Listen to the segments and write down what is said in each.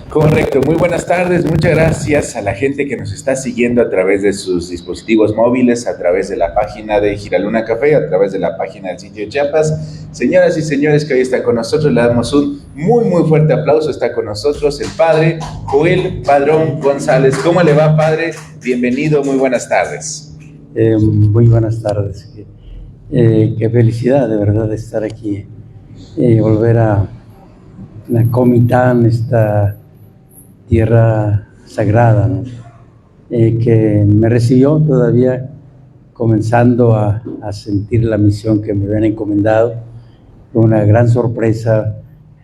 Correcto, muy buenas tardes, muchas gracias a la gente que nos está siguiendo a través de sus dispositivos móviles, a través de la página de Giraluna Café, a través de la página del sitio Chiapas. Señoras y señores que hoy están con nosotros, le damos un muy fuerte aplauso. Está con nosotros el padre Joel Padrón González. ¿Cómo le va, padre? Bienvenido, muy buenas tardes. Muy buenas tardes. Qué felicidad de verdad de estar aquí, volver a la Comitán, esta tierra sagrada, ¿no? Que me recibió todavía comenzando a sentir la misión que me habían encomendado. Fue una gran sorpresa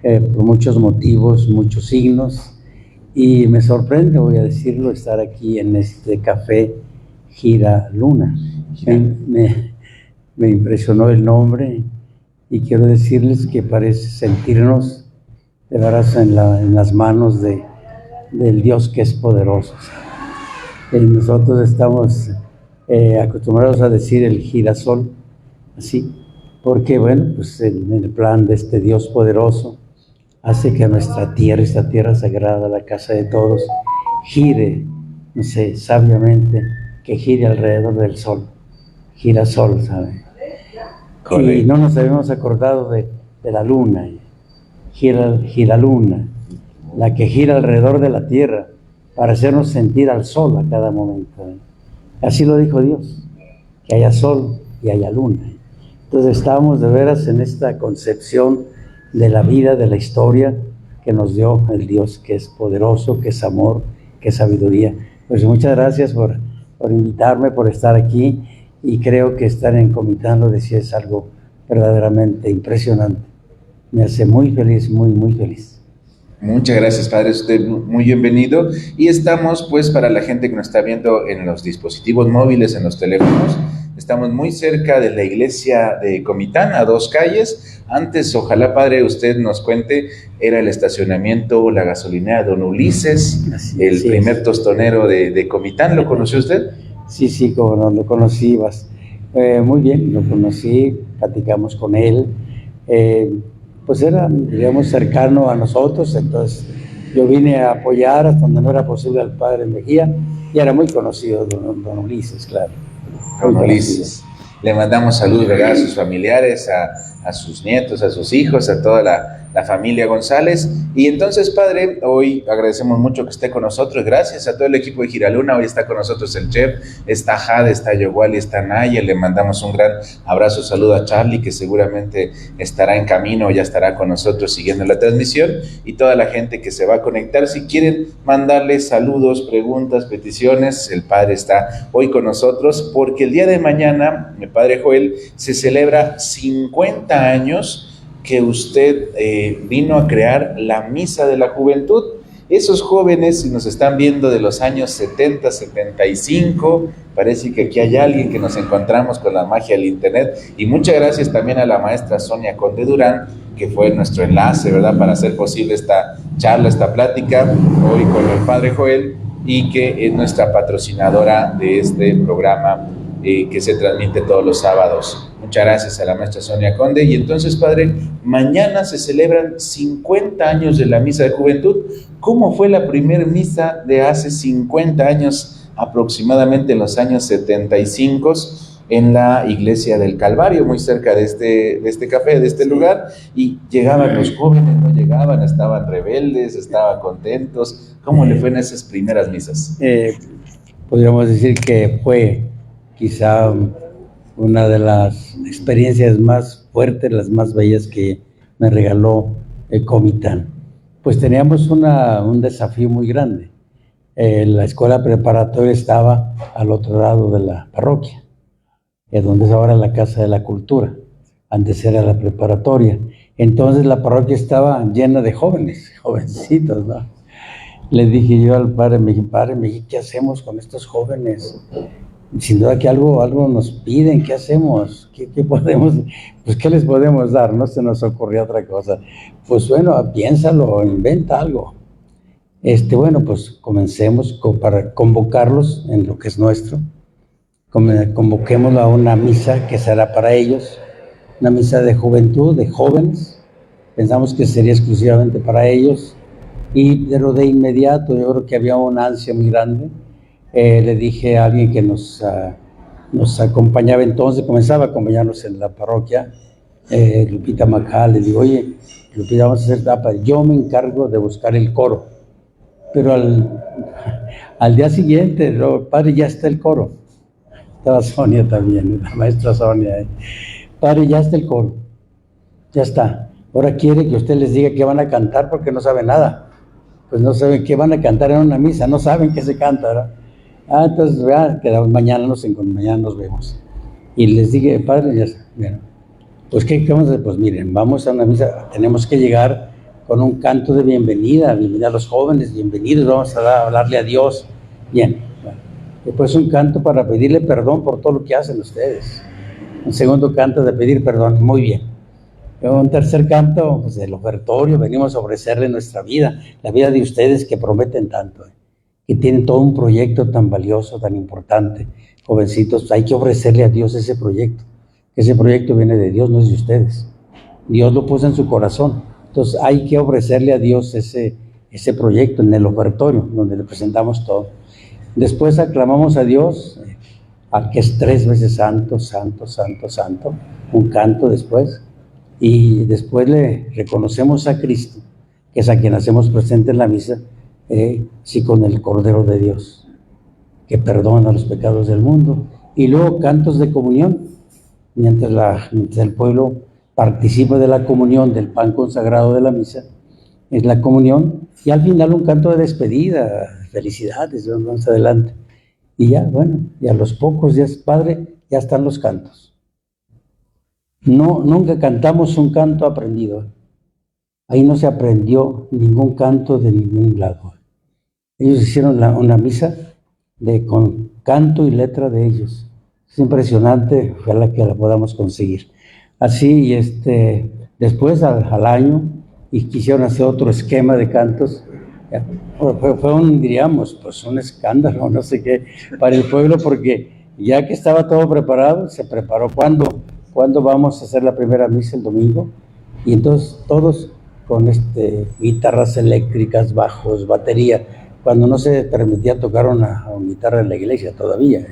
por muchos motivos, muchos signos, y me sorprende, voy a decirlo, estar aquí en este café Giraluna. Me impresionó el nombre y quiero decirles que parece sentirnos de verdad en las manos del Dios que es poderoso. Nosotros estamos acostumbrados a decir el girasol, así, porque bueno, pues en el plan de este Dios poderoso hace que nuestra tierra, esta tierra sagrada, la casa de todos, gire, no sé, sabiamente, que gire alrededor del sol, girasol, ¿sabe? Correcto. Y no nos habíamos acordado de la luna, gira luna, la que gira alrededor de la tierra para hacernos sentir al sol a cada momento. Así lo dijo Dios, que haya sol y haya luna. Entonces estábamos de veras en esta concepción de la vida, de la historia que nos dio el Dios que es poderoso, que es amor, que es sabiduría. Pues muchas gracias por invitarme, por estar aquí, y creo que estar en Comitán, lo decía, es algo verdaderamente impresionante. Me hace muy feliz, muy feliz. Muchas gracias, padre, usted muy bienvenido. Y estamos, pues, para la gente que nos está viendo en los dispositivos móviles, en los teléfonos, estamos muy cerca de la iglesia de Comitán, a 2 calles. Antes, ojalá, padre, usted nos cuente, era el estacionamiento, la gasolinera Don Ulises, el primer tostonero de Comitán. ¿Lo conoció usted? Sí, como no, lo conocí, muy bien, lo conocí, platicamos con él. Pues era, digamos, cercano a nosotros, entonces yo vine a apoyar hasta donde no era posible al padre Mejía, y era muy conocido don Ulises, claro. Don Ulises. Le mandamos saludos, ¿verdad?, a sus familiares, a sus nietos, a sus hijos, a toda la familia González. Y entonces, padre, hoy agradecemos mucho que esté con nosotros. Gracias a todo el equipo de Giraluna. Hoy está con nosotros el chef, está Jade, está Yowali, está Naya. Le mandamos un gran abrazo, saludo a Charlie, que seguramente estará en camino, ya estará con nosotros siguiendo la transmisión, y toda la gente que se va a conectar. Si quieren mandarle saludos, preguntas, peticiones, el padre está hoy con nosotros, porque el día de mañana, el padre Joel, se celebra 50 años que usted vino a crear la Misa de la Juventud. Esos jóvenes, si nos están viendo de los años 70, 75, parece que aquí hay alguien que nos encontramos con la magia del internet. Y muchas gracias también a la maestra Sonia Conde Durán, que fue nuestro enlace, ¿verdad?, para hacer posible esta charla, esta plática hoy con el padre Joel, y que es nuestra patrocinadora de este programa que se transmite todos los sábados. Muchas gracias a la maestra Sonia Conde. Y entonces, padre, mañana se celebran 50 años de la Misa de Juventud. ¿Cómo fue la primera misa de hace 50 años, aproximadamente en los años 75, en la iglesia del Calvario, muy cerca de este café, de este lugar? Y llegaban los jóvenes, no llegaban, estaban rebeldes, estaban contentos. ¿Cómo le fue en esas primeras misas? Podríamos decir que fue quizá una de las experiencias más fuertes, las más bellas que me regaló el Comitán. Pues teníamos un desafío muy grande. La escuela preparatoria estaba al otro lado de la parroquia, donde es ahora la Casa de la Cultura. Antes era la preparatoria. Entonces la parroquia estaba llena de jóvenes, jovencitos, ¿no? Le dije yo al padre, me dije, ¿qué hacemos con estos jóvenes? Sin duda que algo nos piden, ¿qué hacemos? ¿Qué podemos? Pues, ¿qué les podemos dar? No se nos ocurrió otra cosa. Pues bueno, piénsalo, inventa algo. Bueno, pues comencemos para convocarlos en lo que es nuestro. Convoquémoslo a una misa que será para ellos, una misa de juventud, de jóvenes, pensamos que sería exclusivamente para ellos, pero de inmediato yo creo que había una ansia muy grande. Le dije a alguien que nos acompañaba entonces, comenzaba a acompañarnos en la parroquia, Lupita Macá, le digo, oye, Lupita, vamos a hacer tapa, yo me encargo de buscar el coro. Pero al día siguiente, padre, ya está el coro. Estaba Sonia también, la maestra Sonia. Padre, ya está el coro, ya está. Ahora quiere que usted les diga qué van a cantar porque no sabe nada. Pues no saben qué van a cantar en una misa, no saben qué se canta, ¿verdad? Entonces, quedamos, mañana nos vemos. Y les dije, padre, ya está. Bueno, pues ¿qué vamos a hacer? Pues miren, vamos a una misa, tenemos que llegar con un canto de bienvenida a los jóvenes, bienvenidos, vamos a hablarle a Dios. Bien, bueno. Después un canto para pedirle perdón por todo lo que hacen ustedes. Un segundo canto de pedir perdón, muy bien. Un tercer canto, pues del ofertorio, venimos a ofrecerle nuestra vida, la vida de ustedes que prometen tanto, que tienen todo un proyecto tan valioso, tan importante. Jovencitos, hay que ofrecerle a Dios ese proyecto. Ese proyecto viene de Dios, no es de ustedes. Dios lo puso en su corazón. Entonces hay que ofrecerle a Dios ese proyecto en el ofertorio, donde le presentamos todo. Después aclamamos a Dios, al que es 3 veces santo, santo, santo, santo, un canto después. Y después le reconocemos a Cristo, que es a quien hacemos presente en la misa, sí, con el Cordero de Dios, que perdona los pecados del mundo. Y luego cantos de comunión, mientras el pueblo participa de la comunión, del pan consagrado de la misa, es la comunión, y al final un canto de despedida, felicidades, vamos adelante. Y ya, bueno, y a los pocos días, padre, ya están los cantos. No, nunca cantamos un canto aprendido. Ahí no se aprendió ningún canto de ningún lado. Ellos hicieron una misa con canto y letra de ellos. Es impresionante, ojalá que la podamos conseguir. Así, después al año, y quisieron hacer otro esquema de cantos. Fue diríamos, pues un escándalo, no sé qué, para el pueblo, porque ya que estaba todo preparado, se preparó ¿Cuándo vamos a hacer la primera misa? El domingo. Y entonces todos con guitarras eléctricas, bajos, batería, cuando no se permitía tocar una guitarra en la iglesia todavía.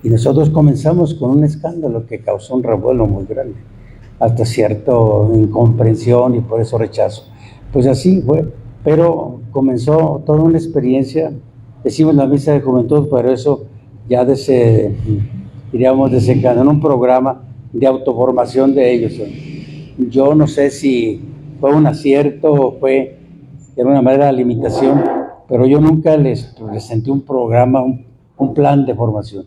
Y nosotros comenzamos con un escándalo que causó un revuelo muy grande, hasta cierta incomprensión y por eso rechazo. Pues así fue, pero comenzó toda una experiencia. Decimos la misa de juventud, pero eso ya desencadenó un programa de autoformación de ellos. Yo no sé si fue un acierto o fue de alguna manera la limitación, pero yo nunca les presenté un programa, un plan de formación.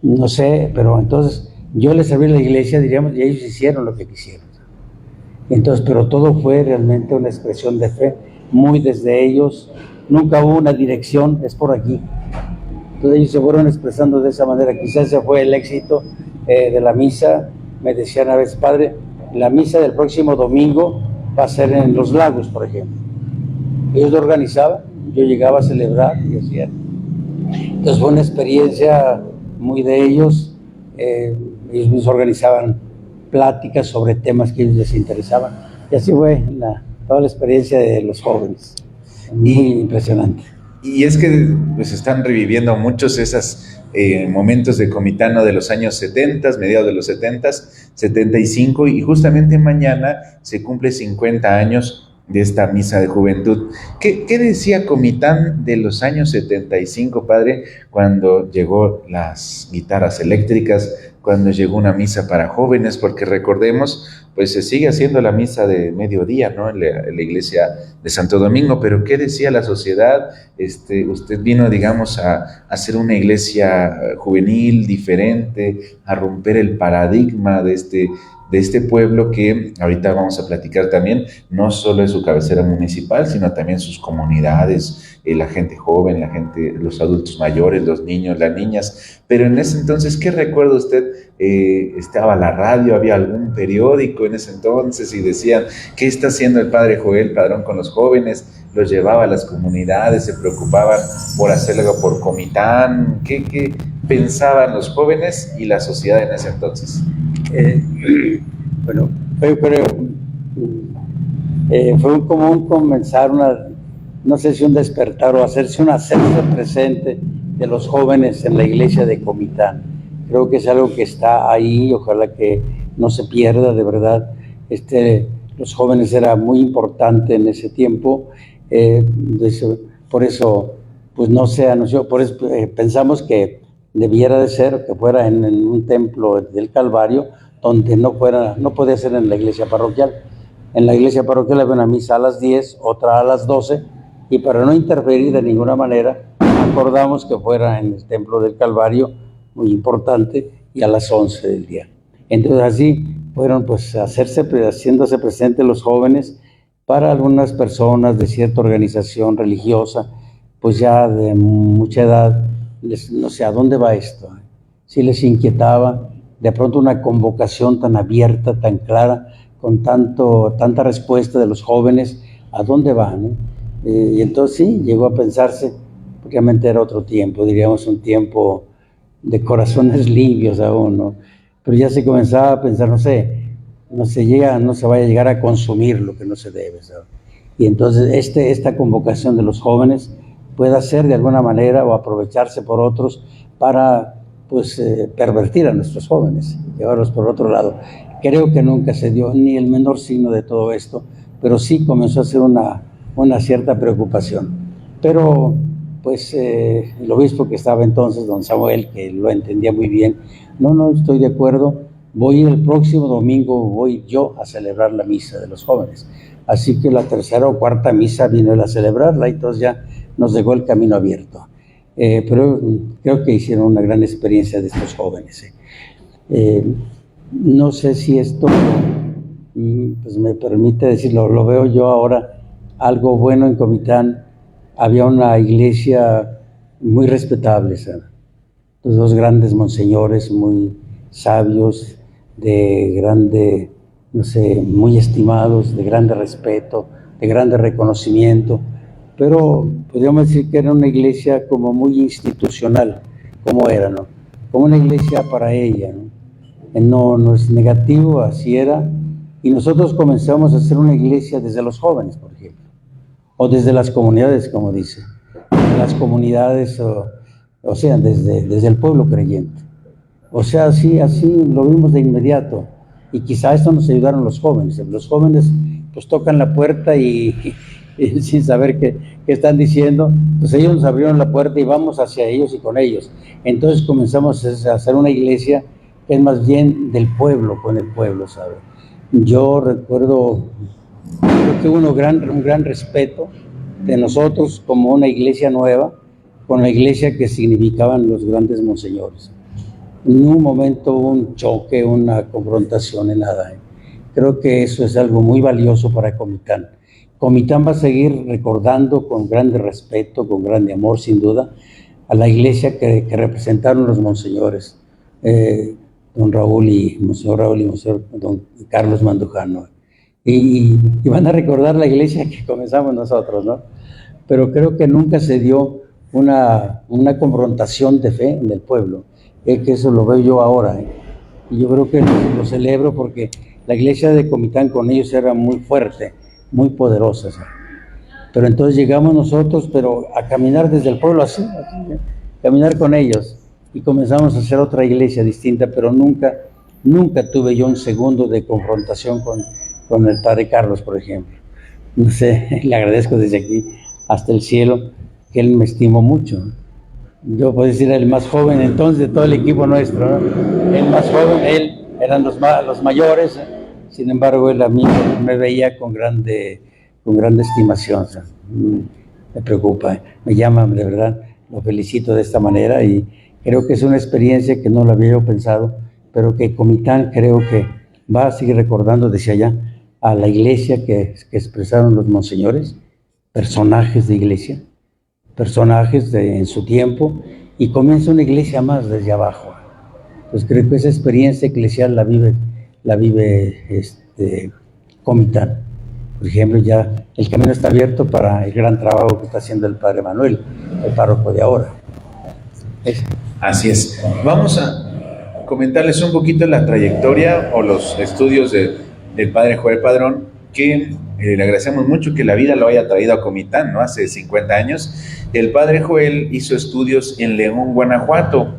No sé, pero entonces yo les serví a la iglesia, diríamos, y ellos hicieron lo que quisieron. Entonces, pero todo fue realmente una expresión de fe, muy desde ellos, nunca hubo una dirección, es por aquí. Entonces ellos se fueron expresando de esa manera, quizás ese fue el éxito de la misa. Me decían a veces, padre, la misa del próximo domingo va a ser en Los Lagos, por ejemplo. Ellos lo organizaban, yo llegaba a celebrar y hacía. Entonces fue una experiencia muy de ellos. Ellos mismos organizaban pláticas sobre temas que a ellos les interesaban. Y así fue toda la experiencia de los jóvenes. Muy impresionante. Y es que pues están reviviendo muchos esos momentos de Comitano de los años 70, mediados de los 70, 75, y justamente mañana se cumple 50 años de esta misa de juventud. ¿Qué decía Comitán de los años 75, padre, cuando llegó las guitarras eléctricas, cuando llegó una misa para jóvenes? Porque recordemos, pues se sigue haciendo la misa de mediodía, ¿no?, en la iglesia de Santo Domingo, pero ¿qué decía la sociedad? Usted vino, digamos, a hacer una iglesia juvenil, diferente, a romper el paradigma de este pueblo que ahorita vamos a platicar también, no solo es su cabecera municipal, sino también sus comunidades, la gente joven, los adultos mayores, los niños, las niñas. Pero en ese entonces, ¿qué recuerda usted? Estaba la radio, había algún periódico en ese entonces y decían, ¿qué está haciendo el padre Joel Padrón con los jóvenes? Los llevaba a las comunidades, se preocupaban por hacer algo por Comitán. ¿Qué pensaban los jóvenes y la sociedad en ese entonces? Bueno, yo creo, Fue común comenzar no sé si un despertar o hacerse presente de los jóvenes en la iglesia de Comitán. Creo que es algo que está ahí, ojalá que no se pierda, de verdad. Los jóvenes era muy importante en ese tiempo, por eso pues no se anunció, por eso pensamos que debiera de ser que fuera en un templo del Calvario, donde no podía ser en la iglesia parroquial. En la iglesia parroquial había una misa a las 10, otra a las 12, y para no interferir de ninguna manera, acordamos que fuera en el templo del Calvario, muy importante, y a las 11 del día. Entonces así fueron pues haciéndose presentes los jóvenes. Para algunas personas de cierta organización religiosa, pues ya de mucha edad, no sé a dónde va esto. Sí les inquietaba de pronto una convocación tan abierta, tan clara, con tanta respuesta de los jóvenes, ¿a dónde van? Y entonces sí, llegó a pensarse, obviamente era otro tiempo, diríamos un tiempo de corazones limpios aún, ¿no? Pero ya se comenzaba a pensar, no se vaya a llegar a consumir lo que no se debe, ¿sabes? Y entonces esta convocación de los jóvenes pueda ser de alguna manera o aprovecharse por otros para pues pervertir a nuestros jóvenes, llevarlos por otro lado. Creo que nunca se dio ni el menor signo de todo esto, pero sí comenzó a ser una cierta preocupación. Pero pues el obispo que estaba entonces, don Samuel, que lo entendía muy bien, no estoy de acuerdo, el próximo domingo voy yo a celebrar la misa de los jóvenes. Así que la tercera o cuarta misa vino él a celebrarla y entonces ya nos dejó el camino abierto. Pero creo que hicieron una gran experiencia de estos jóvenes. No sé si esto pues me permite decirlo, lo veo yo ahora, algo bueno en Comitán. Había una iglesia muy respetable, ¿sabes? Los dos grandes monseñores muy sabios, muy estimados, de grande respeto, de grande reconocimiento, pero podríamos decir que era una iglesia como muy institucional, como era, ¿no? Como una iglesia para ella, ¿no? No es negativo, así era, y nosotros comenzamos a hacer una iglesia desde los jóvenes, por ejemplo, o desde las comunidades, como dice, las comunidades, o sea, desde el pueblo creyente. O sea, así lo vimos de inmediato, y quizá esto nos ayudaron los jóvenes. Los jóvenes pues tocan la puerta y sin saber qué están diciendo, pues ellos nos abrieron la puerta y vamos hacia ellos y con ellos. Entonces comenzamos a hacer una iglesia que es más bien del pueblo, con el pueblo, ¿sabe? Yo recuerdo, creo que hubo un gran respeto de nosotros como una iglesia nueva, con la iglesia que significaban los grandes monseñores. En un momento hubo un choque, una confrontación en nada. Creo que eso es algo muy valioso para Comitán. Comitán va a seguir recordando con grande respeto, con grande amor, sin duda, a la iglesia que representaron los monseñores, don Raúl y Monseñor don Carlos Mandujano. Y van a recordar la iglesia que comenzamos nosotros, ¿no? Pero creo que nunca se dio una confrontación de fe en el pueblo. Que eso lo veo yo ahora, y yo creo que lo celebro porque la iglesia de Comitán con ellos era muy fuerte, muy poderosa, ¿sabes? Pero entonces llegamos nosotros, pero a caminar desde el pueblo así, caminar con ellos, y comenzamos a hacer otra iglesia distinta, pero nunca tuve yo un segundo de confrontación con el padre Carlos, por ejemplo. No sé, le agradezco desde aquí hasta el cielo, que él me estimó mucho. Yo puedo decir el más joven entonces de todo el equipo nuestro, ¿no? El más joven, él eran los mayores, sin embargo él a mí me veía con grande estimación, o sea, me preocupa, me llama, de verdad, lo felicito de esta manera y creo que es una experiencia que no lo había yo pensado, pero que Comitán creo que va a seguir recordando desde allá a la iglesia que expresaron los monseñores, personajes de iglesia, en su tiempo, y comienza una iglesia más desde abajo. Pues creo que esa experiencia eclesial la vive Comitán. Por ejemplo, ya el camino está abierto para el gran trabajo que está haciendo el padre Manuel, el párroco de ahora. Así es. Vamos a comentarles un poquito la trayectoria o los estudios del padre Joel Padrón, que le agradecemos mucho que la vida lo haya traído a Comitán, ¿no? Hace 50 años. El padre Joel hizo estudios en León, Guanajuato.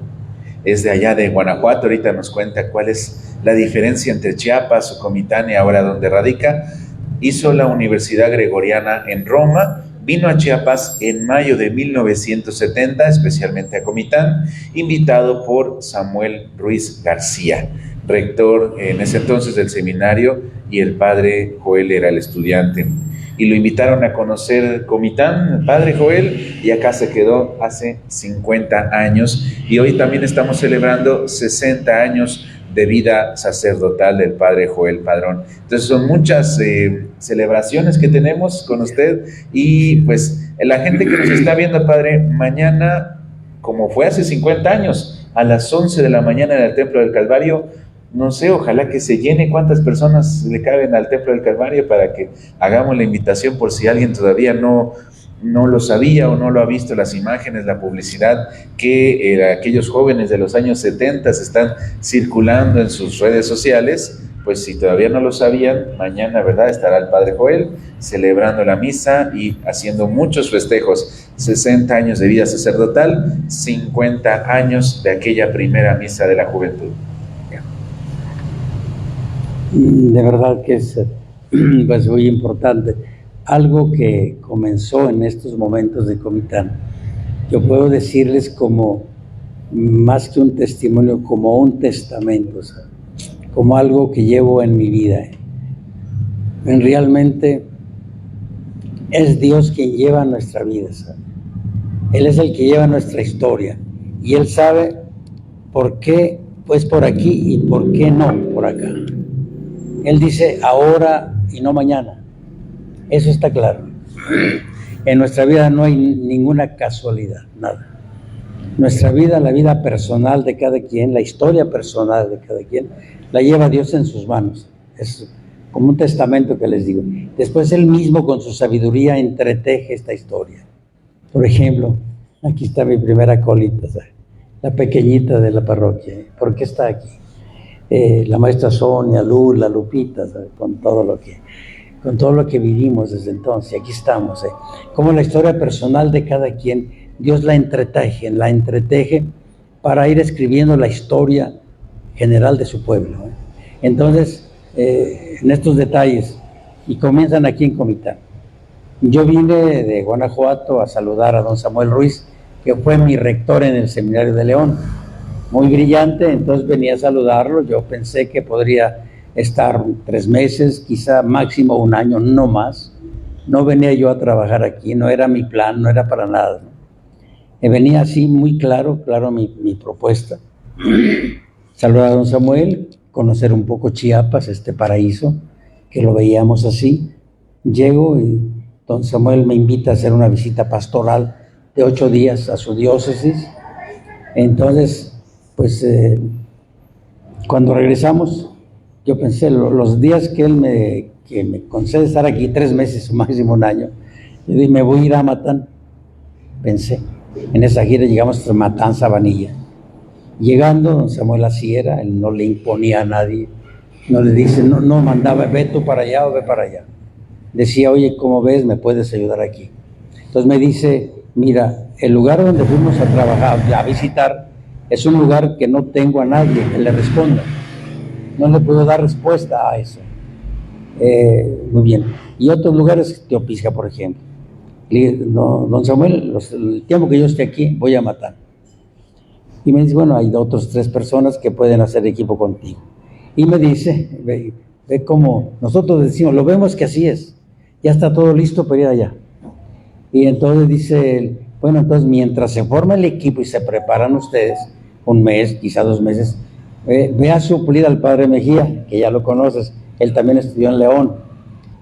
Es de allá de Guanajuato. Ahorita nos cuenta cuál es la diferencia entre Chiapas o Comitán y ahora donde radica. Hizo la Universidad Gregoriana en Roma. Vino a Chiapas en mayo de 1970, especialmente a Comitán, invitado por Samuel Ruiz García, rector en ese entonces del seminario, y el padre Joel era el estudiante. Y lo invitaron a conocer Comitán, el padre Joel, y acá se quedó hace 50 años. Y hoy también estamos celebrando 60 años de vida sacerdotal del padre Joel Padrón. Entonces son muchas celebraciones que tenemos con usted, y pues la gente que nos está viendo, padre, mañana, como fue hace 50 años, a las 11 de la mañana en el Templo del Calvario, no sé, ojalá que se llene. ¿Cuántas personas le caben al Templo del Calvario para que hagamos la invitación, por si alguien todavía no lo sabía o no lo ha visto, las imágenes, la publicidad que aquellos jóvenes de los años 70 están circulando en sus redes sociales? Pues si todavía no lo sabían, mañana, ¿verdad?, estará el padre Joel celebrando la misa y haciendo muchos festejos. 60 años de vida sacerdotal, 50 años de aquella primera misa de la juventud. De verdad que es pues muy importante. Algo que comenzó en estos momentos de Comitán, yo puedo decirles como más que un testimonio, como un testamento, ¿sabes? Como algo que llevo en mi vida. Realmente es Dios quien lleva nuestra vida, ¿sabes? Él es el que lleva nuestra historia, y Él sabe por qué, pues por aquí, y por qué no por acá. Él dice ahora y no mañana. Eso está claro. En nuestra vida no hay ninguna casualidad, nada. Nuestra vida, la vida personal de cada quien, la historia personal de cada quien, la lleva Dios en sus manos. Es como un testamento que les digo. Después Él mismo con su sabiduría entreteje esta historia. Por ejemplo, aquí está mi primera colita, ¿sabes? La pequeñita de la parroquia. ¿Por qué está aquí? La maestra Sonia, Luz, la Lupita, ¿sabes? Con todo lo que vivimos desde entonces. Aquí estamos. Como la historia personal de cada quien, Dios la entreteje para ir escribiendo la historia general de su pueblo. Entonces, en estos detalles, y comienzan aquí en Comitán. Yo vine de Guanajuato a saludar a don Samuel Ruiz, que fue mi rector en el Seminario de León. Muy brillante, entonces venía a saludarlo. Yo pensé que podría estar 3 meses, quizá máximo 1 año, no más. No venía yo a trabajar aquí, no era mi plan, no era para nada, ¿no? Venía así muy claro mi propuesta. Saludar a don Samuel, conocer un poco Chiapas, este paraíso, que lo veíamos así. Llego y don Samuel me invita a hacer una visita pastoral de 8 días a su diócesis. Entonces, pues cuando regresamos, yo pensé, los días que él me concede estar aquí, 3 meses o máximo 1 año, yo dije, me voy a ir a Matán. Pensé, en esa gira llegamos a Matán, Sabanilla. Llegando, don Samuel así era, él no le imponía a nadie, no le dice, no mandaba, ve tú para allá o ve para allá. Decía, oye, ¿cómo ves? ¿Me puedes ayudar aquí? Entonces me dice, mira, el lugar donde fuimos a trabajar, a visitar, es un lugar que no tengo a nadie que le responda. No le puedo dar respuesta a eso. Muy bien. Y otros lugares, Teopisca, por ejemplo. No, don Samuel, el tiempo que yo esté aquí, voy a Matán. Y me dice, bueno, hay otras 3 personas que pueden hacer equipo contigo. Y me dice, ve cómo nosotros decimos, lo vemos que así es. Ya está todo listo para ir allá. Y entonces dice él, bueno, entonces mientras se forma el equipo y se preparan ustedes, 1 mes, quizá 2 meses, ve a suplir al padre Mejía, que ya lo conoces, él también estudió en León.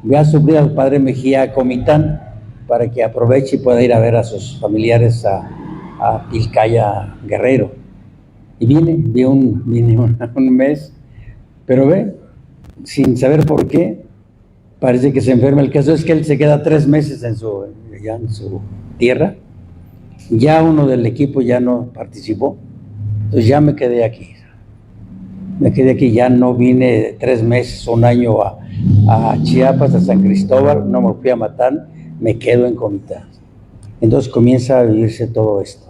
Ve a suplir al padre Mejía a Comitán para que aproveche y pueda ir a ver a sus familiares a Pilcaya, Guerrero. Y vine un mes, pero sin saber por qué, parece que se enferma. El caso es que él se queda 3 meses en su tierra. Ya uno del equipo ya no participó, entonces ya me quedé aquí. Me quedé aquí, ya no vine 3 meses, un año a Chiapas, a San Cristóbal, no me fui a Matán, me quedo en Comitán. Entonces comienza a vivirse todo esto.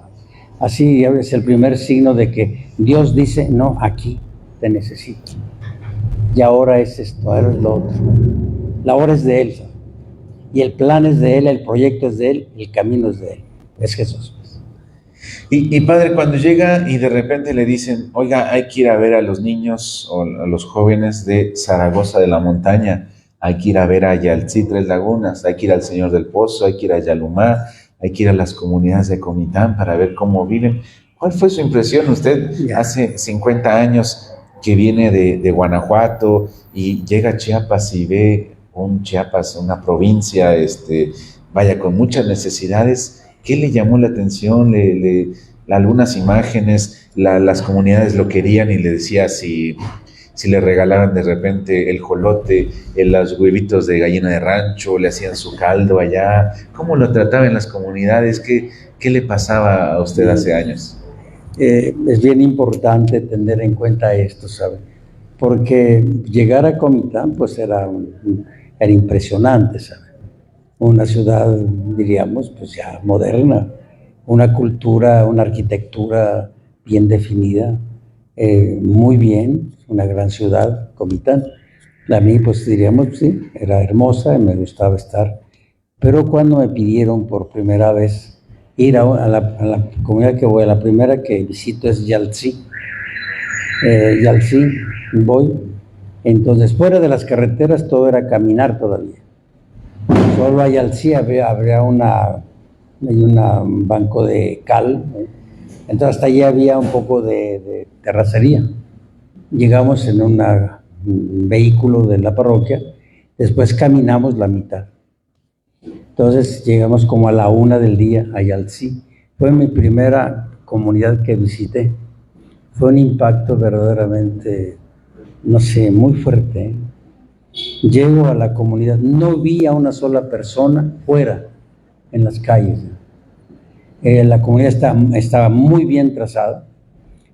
Así es el primer signo de que Dios dice, no, aquí te necesito. Y ahora es esto, ahora es lo otro. La hora es de Él. Y el plan es de Él, el proyecto es de Él, el camino es de Él. Es Jesús. Y padre, cuando llega y de repente le dicen, oiga, hay que ir a ver a los niños o a los jóvenes de Zaragoza de la Montaña, hay que ir a ver a Yaltzi Tres Lagunas, hay que ir al Señor del Pozo, hay que ir a Yalumá, hay que ir a las comunidades de Comitán para ver cómo viven. ¿Cuál fue su impresión? Usted hace 50 años que viene de Guanajuato y llega a Chiapas y ve un Chiapas, una provincia, vaya, con muchas necesidades. ¿Qué le llamó la atención? Algunas imágenes, las comunidades lo querían y le decía si le regalaban de repente el jolote, los huevitos de gallina de rancho, le hacían su caldo allá. ¿Cómo lo trataban las comunidades? ¿Qué le pasaba a usted hace años? Es bien importante tener en cuenta esto, ¿sabe? Porque llegar a Comitán pues era impresionante, ¿sabe? Una ciudad, diríamos, pues ya moderna, una cultura, una arquitectura bien definida, muy bien, una gran ciudad, Comitán. A mí, pues diríamos, sí, era hermosa y me gustaba estar. Pero cuando me pidieron por primera vez ir a la comunidad que voy, a la primera que visito es Yaltzi. Yaltzi voy. Entonces, fuera de las carreteras todo era caminar todavía. Solo a Yaltzi habría un banco de cal. Entonces, hasta allí había un poco de terracería. Llegamos en un vehículo de la parroquia, después caminamos la mitad. Entonces llegamos como a la 1 del día a Yaltzi. Fue mi primera comunidad que visité. Fue un impacto verdaderamente, no sé, muy fuerte. Llego a la comunidad, no vi a una sola persona fuera en las calles. La comunidad estaba muy bien trazada,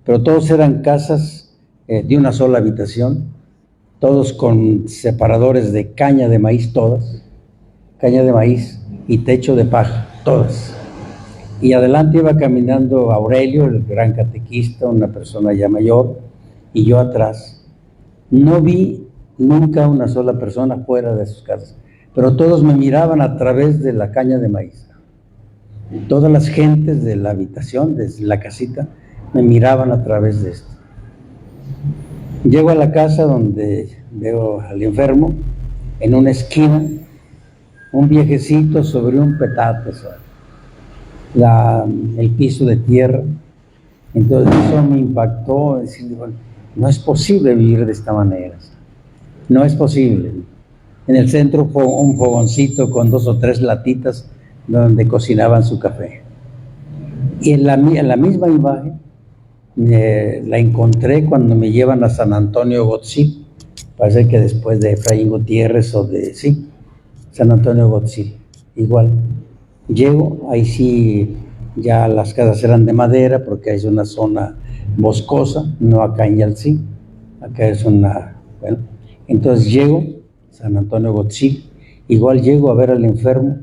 pero todos eran casas de una sola habitación, todos con separadores de caña de maíz, todas, caña de maíz y techo de paja, todas. Y adelante iba caminando Aurelio, el gran catequista, una persona ya mayor, y yo atrás. No vi nunca una sola persona fuera de sus casas, pero todos me miraban a través de la caña de maíz. Todas las gentes de la habitación, desde la casita, me miraban a través de esto. Llego a la casa donde veo al enfermo, en una esquina, un viejecito sobre un petate, el piso de tierra. Entonces eso me impactó, decir, bueno, no es posible vivir de esta manera, no es posible. En el centro fue un fogoncito con 2 o 3 latitas donde cocinaban su café. Y en la misma imagen la encontré cuando me llevan a San Antonio Gotzil, parece que después de Efraín Gutiérrez San Antonio Gotzil, igual. Llego, ahí sí ya las casas eran de madera porque es una zona boscosa, no acá en Yaltzi, acá es bueno. Entonces llego, San Antonio Gotzil, igual llego a ver al enfermo,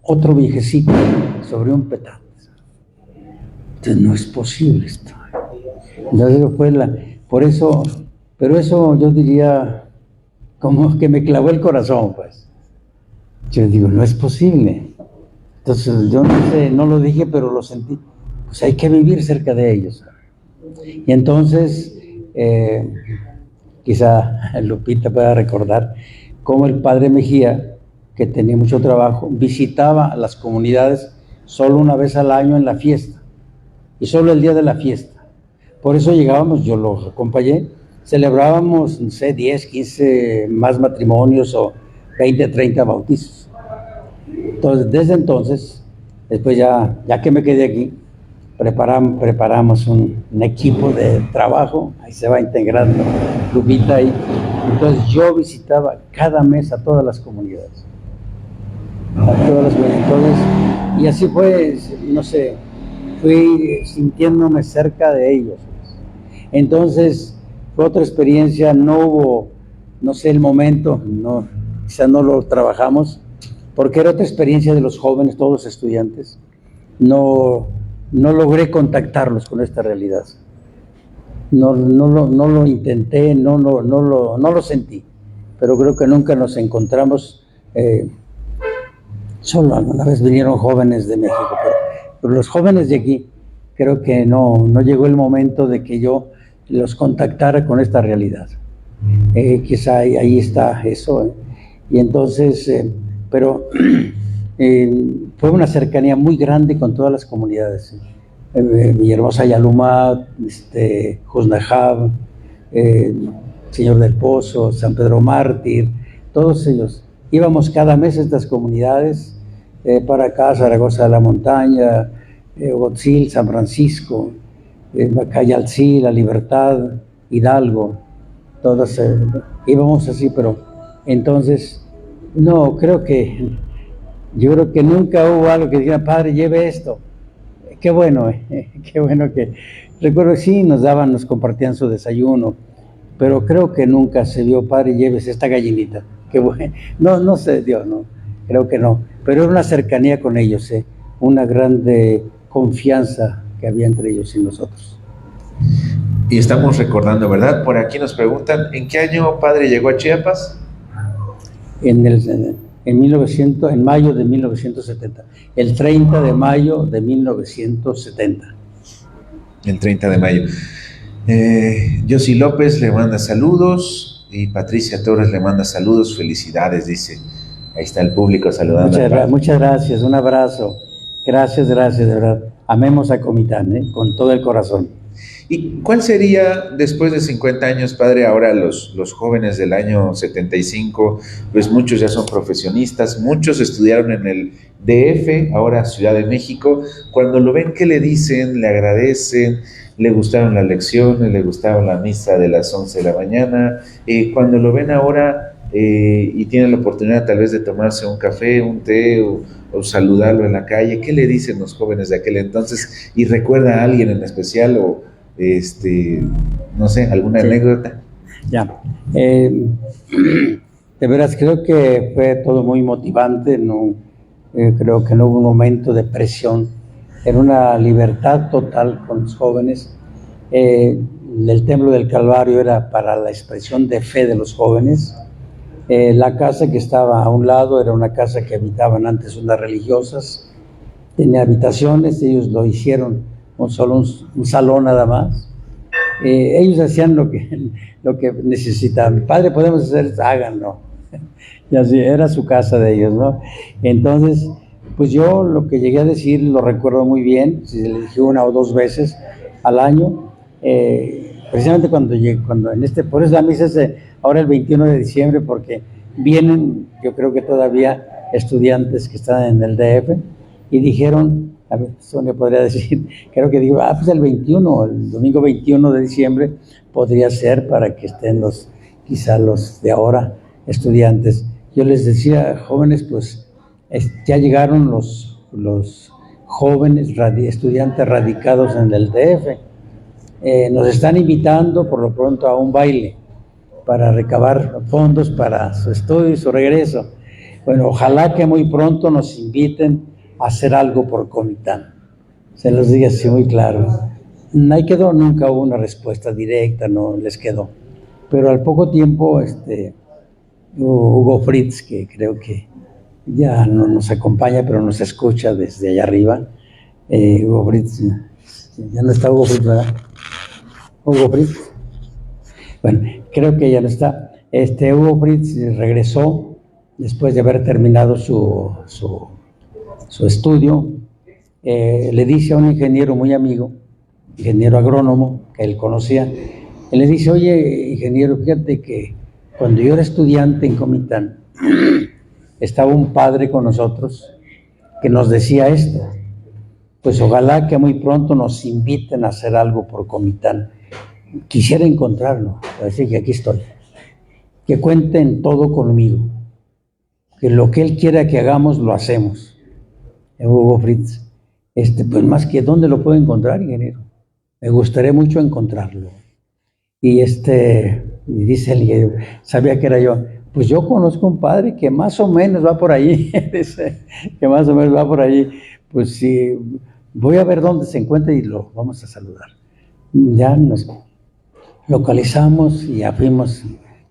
otro viejecito sobre un petate. Entonces no es posible esto. Entonces por eso, pero eso yo diría como que me clavó el corazón, pues. Yo digo, no es posible. Entonces yo no sé, no lo dije, pero lo sentí. Pues hay que vivir cerca de ellos. Y entonces, quizá Lupita pueda recordar cómo el padre Mejía, que tenía mucho trabajo, visitaba a las comunidades solo una vez al año en la fiesta, y solo el día de la fiesta. Por eso llegábamos, yo lo acompañé, celebrábamos, no sé, 10, 15 más matrimonios o 20, 30 bautizos. Entonces, desde entonces, después ya que me quedé aquí, preparamos un equipo de trabajo, ahí se va integrando Lupita ahí. Entonces yo visitaba cada mes a todas las comunidades. Entonces, y así fue, no sé, fui sintiéndome cerca de ellos. Entonces, Fue otra experiencia, no hubo, no sé el momento, no, quizá no lo trabajamos, porque era otra experiencia de los jóvenes, todos estudiantes. No, no logré contactarlos con esta realidad. No lo intenté, no lo sentí, pero creo que nunca nos encontramos. Solo alguna vez vinieron jóvenes de México, pero los jóvenes de aquí, creo que no llegó el momento de que yo los contactara con esta realidad. Quizá ahí está eso. Y entonces, pero fue una cercanía muy grande con todas las comunidades. Villahermosa Yalumá, Juznajab, Señor del Pozo, San Pedro Mártir, todos ellos. Íbamos cada mes a estas comunidades, para acá, Zaragoza de la Montaña, Ogotzil, San Francisco, Cayalcí, La Libertad, Hidalgo, todas, íbamos así, pero entonces, no, yo creo que nunca hubo algo que dijera, padre, lleve esto. Qué bueno que, recuerdo, sí, nos compartían su desayuno, pero creo que nunca se vio, padre, lleves esta gallinita. Qué bueno, no se dio, no, creo que no, pero era una cercanía con ellos, una grande confianza que había entre ellos y nosotros. Y estamos recordando, ¿verdad? Por aquí nos preguntan, ¿en qué año, padre, llegó a Chiapas? En mayo de 1970, el 30 de mayo de 1970. El 30 de mayo. Yossi López le manda saludos y Patricia Torres le manda saludos, felicidades, dice. Ahí está el público saludando. Muchas gracias, un abrazo. Gracias, de verdad. Amemos a Comitán, con todo el corazón. ¿Y cuál sería, después de 50 años, padre, ahora los jóvenes del año 75, pues muchos ya son profesionistas, muchos estudiaron en el DF, ahora Ciudad de México, cuando lo ven, ¿qué le dicen? ¿Le agradecen? ¿Le gustaron las lecciones? ¿Le gustaron la misa de las 11 de la mañana? Cuando lo ven ahora y tienen la oportunidad tal vez de tomarse un café, un té o saludarlo en la calle, ¿qué le dicen los jóvenes de aquel entonces? ¿Y recuerda a alguien en especial o no sé, alguna anécdota? Ya, de veras creo que fue todo muy motivante, no, creo que no hubo un momento de presión, era una libertad total con los jóvenes. El Templo del Calvario era para la expresión de fe de los jóvenes. La casa que estaba a un lado era una casa que habitaban antes unas religiosas, tenía habitaciones, ellos lo hicieron un salón nada más. Ellos hacían lo que necesitaban. Padre, podemos hacer, háganlo. Y así era su casa de ellos, ¿no? Entonces, pues yo lo que llegué a decir lo recuerdo muy bien, si le dije 1 o 2 veces al año, precisamente cuando por eso la misa es ahora el 21 de diciembre, porque vienen, yo creo que todavía estudiantes que están en el DF, y dijeron, a ver, Sonia podría decir, creo que digo, pues el 21, el domingo 21 de diciembre podría ser para que estén quizá los de ahora, estudiantes. Yo les decía, jóvenes, pues ya llegaron los jóvenes estudiantes radicados en el DF. Nos están invitando por lo pronto a un baile para recabar fondos para su estudio y su regreso. Bueno, ojalá que muy pronto nos inviten a hacer algo por Comitán. Se los digo así muy claro. No quedó, nunca hubo una respuesta directa, no les quedó. Pero al poco tiempo, Hugo Fritz, que creo que ya no nos acompaña, pero nos escucha desde allá arriba. Hugo Fritz, ya no está Hugo Fritz, ¿verdad? Hugo Fritz. Bueno, creo que ya no está. Hugo Fritz regresó después de haber terminado su estudio. Le dice a un ingeniero muy amigo, ingeniero agrónomo, que él conocía, él le dice, oye, ingeniero, fíjate que cuando yo era estudiante en Comitán, estaba un padre con nosotros que nos decía esto, pues ojalá que muy pronto nos inviten a hacer algo por Comitán. Quisiera encontrarlo, así que aquí estoy. Que cuenten todo conmigo, que lo que él quiera que hagamos, lo hacemos. Hugo Fritz, pues más que ¿dónde lo puedo encontrar, ingeniero? Me gustaría mucho encontrarlo. Y dice él, sabía que era yo. Pues yo conozco un padre que más o menos va por allí, dice, que más o menos va por allí. Pues sí, voy a ver dónde se encuentra y lo vamos a saludar. Ya nos localizamos y ya fuimos,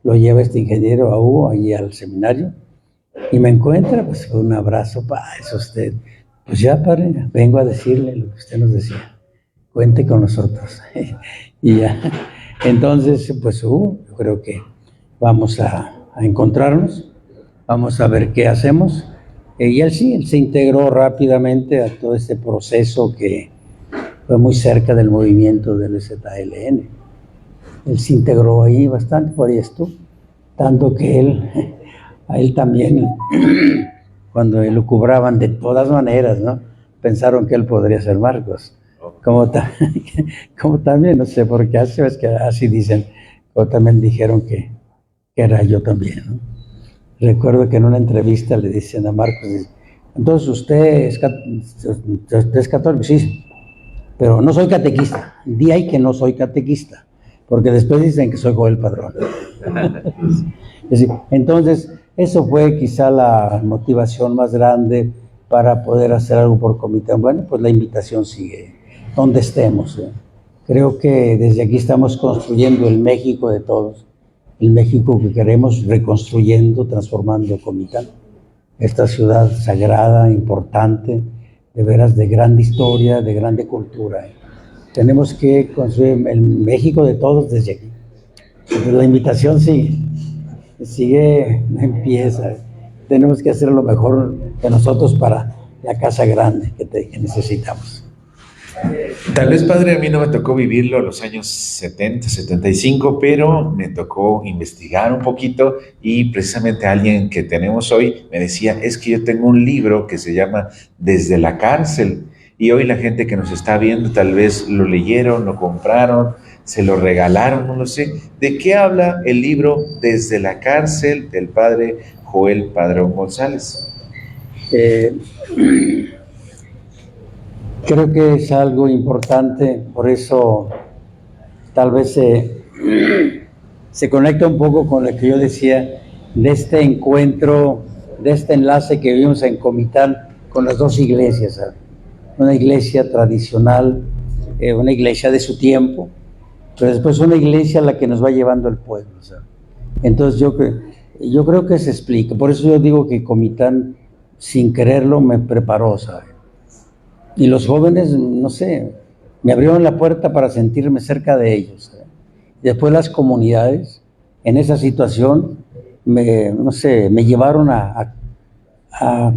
lo lleva este ingeniero a Hugo allí al seminario y me encuentra, pues un abrazo, es usted. Pues ya, padre, vengo a decirle lo que usted nos decía, cuente con nosotros. Y ya, entonces, pues yo creo que vamos a encontrarnos, vamos a ver qué hacemos. Y él sí, él se integró rápidamente a todo este proceso que fue muy cerca del movimiento del ZLN. Él se integró ahí bastante, por esto, tanto que a él también, cuando lo cubraban de todas maneras, ¿no? Pensaron que él podría ser Marcos. Como también, no sé por qué, así dicen, como también dijeron que era yo también, ¿no? Recuerdo que en una entrevista le dicen a Marcos, entonces usted es católico, sí, pero no soy catequista. Di ahí que no soy catequista, porque después dicen que soy Joel Padrón. Entonces, eso fue quizá la motivación más grande para poder hacer algo por Comitán. Bueno, pues la invitación sigue, donde estemos. Creo que desde aquí estamos construyendo el México de todos, el México que queremos, reconstruyendo, transformando Comitán. Esta ciudad sagrada, importante, de veras de grande historia, de grande cultura. Tenemos que construir el México de todos desde aquí. Entonces, la invitación sigue, no empieza. Tenemos que hacer lo mejor de nosotros para la casa grande que necesitamos. Tal vez, padre, a mí no me tocó vivirlo en los años 70, 75, pero me tocó investigar un poquito y precisamente alguien que tenemos hoy me decía, es que yo tengo un libro que se llama Desde la cárcel y hoy la gente que nos está viendo tal vez lo leyeron, lo compraron, se lo regalaron, no lo sé. ¿De qué habla el libro Desde la cárcel del padre Joel Padrón González? Creo que es algo importante, por eso tal vez se conecta un poco con lo que yo decía de este encuentro, de este enlace que vimos en Comitán con las dos iglesias, ¿sabes? Una iglesia tradicional, una iglesia de su tiempo, pero después una iglesia a la que nos va llevando el pueblo, ¿sabes? Entonces yo creo que se explica, por eso yo digo que Comitán sin quererlo me preparó, ¿sabes? Y los jóvenes, no sé, me abrieron la puerta para sentirme cerca de ellos, ¿sabes? Después las comunidades, en esa situación, me llevaron a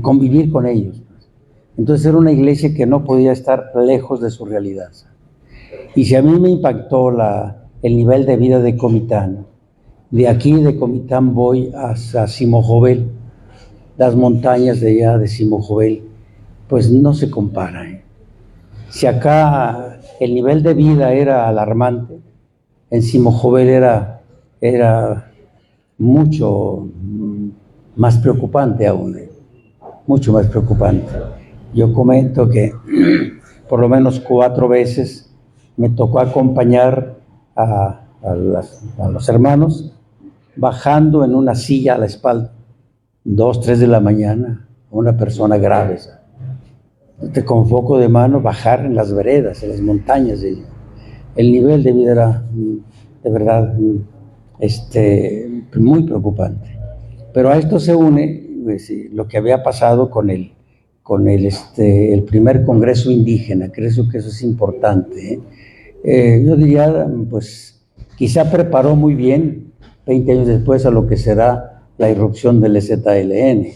convivir con ellos. Entonces era una iglesia que no podía estar lejos de su realidad. Y si a mí me impactó el nivel de vida de Comitán, de aquí de Comitán voy hasta Simojovel, las montañas de allá de Simojovel, pues no se compara. Si acá el nivel de vida era alarmante, en Simojovel era mucho más preocupante aún, mucho más preocupante. Yo comento que por lo menos 4 veces me tocó acompañar a los hermanos bajando en una silla a la espalda, 2, 3 de la mañana, una persona grave, con foco de mano, bajar en las veredas, en las montañas. El nivel de vida era de verdad muy preocupante. Pero a esto se une lo que había pasado con el primer Congreso Indígena. Creo que eso es importante. Yo diría, pues, quizá preparó muy bien 20 años después a lo que será la irrupción del ZLN.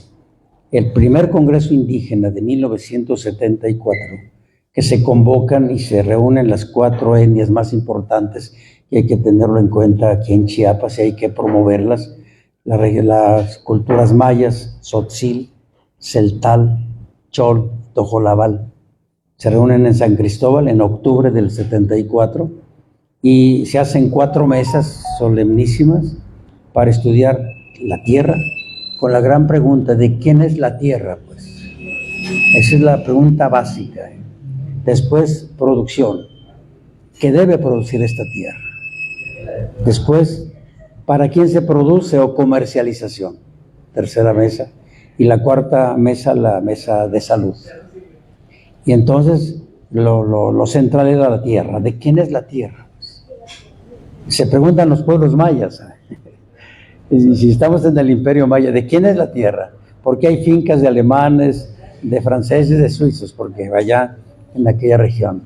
El primer Congreso Indígena de 1974, que se convocan y se reúnen las 4 etnias más importantes, y hay que tenerlo en cuenta aquí en Chiapas y hay que promoverlas, las culturas mayas, Tzotzil, Celtal, Chol, Tojolabal, se reúnen en San Cristóbal en octubre del 74 y se hacen 4 mesas solemnísimas para estudiar la tierra, con la gran pregunta de quién es la tierra, pues. Esa es la pregunta básica. Después, producción. ¿Qué debe producir esta tierra? Después, ¿para quién se produce o comercialización? Tercera mesa. Y la cuarta mesa, la mesa de salud. Y entonces, lo central era la tierra. ¿De quién es la tierra? Se preguntan los pueblos mayas. Y si estamos en el imperio maya, ¿de quién es la tierra? ¿Por qué hay fincas de alemanes, de franceses, de suizos? Porque allá en aquella región.